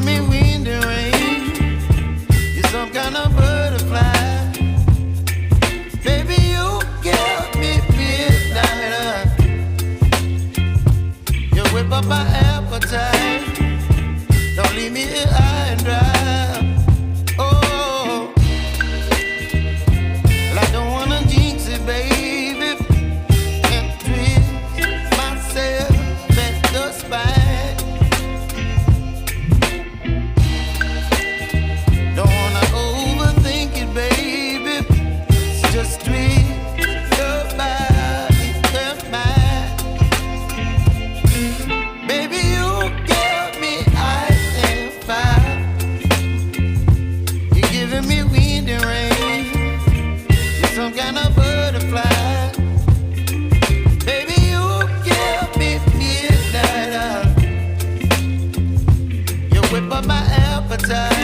giving me wind and rain. You're some kind of butterfly. Baby, you give me midnight. You whip up my appetite. Don't leave me here high and dry. Oh, well, I don't wanna jinx it, baby. Can't twist myself at the spine. Don't wanna overthink it, baby. It's just twist your body and mine. Baby, you give me ice and fire. You're giving me wind and rain. You're some kind of butterfly. Baby, you give me midnight. You whip up my appetite.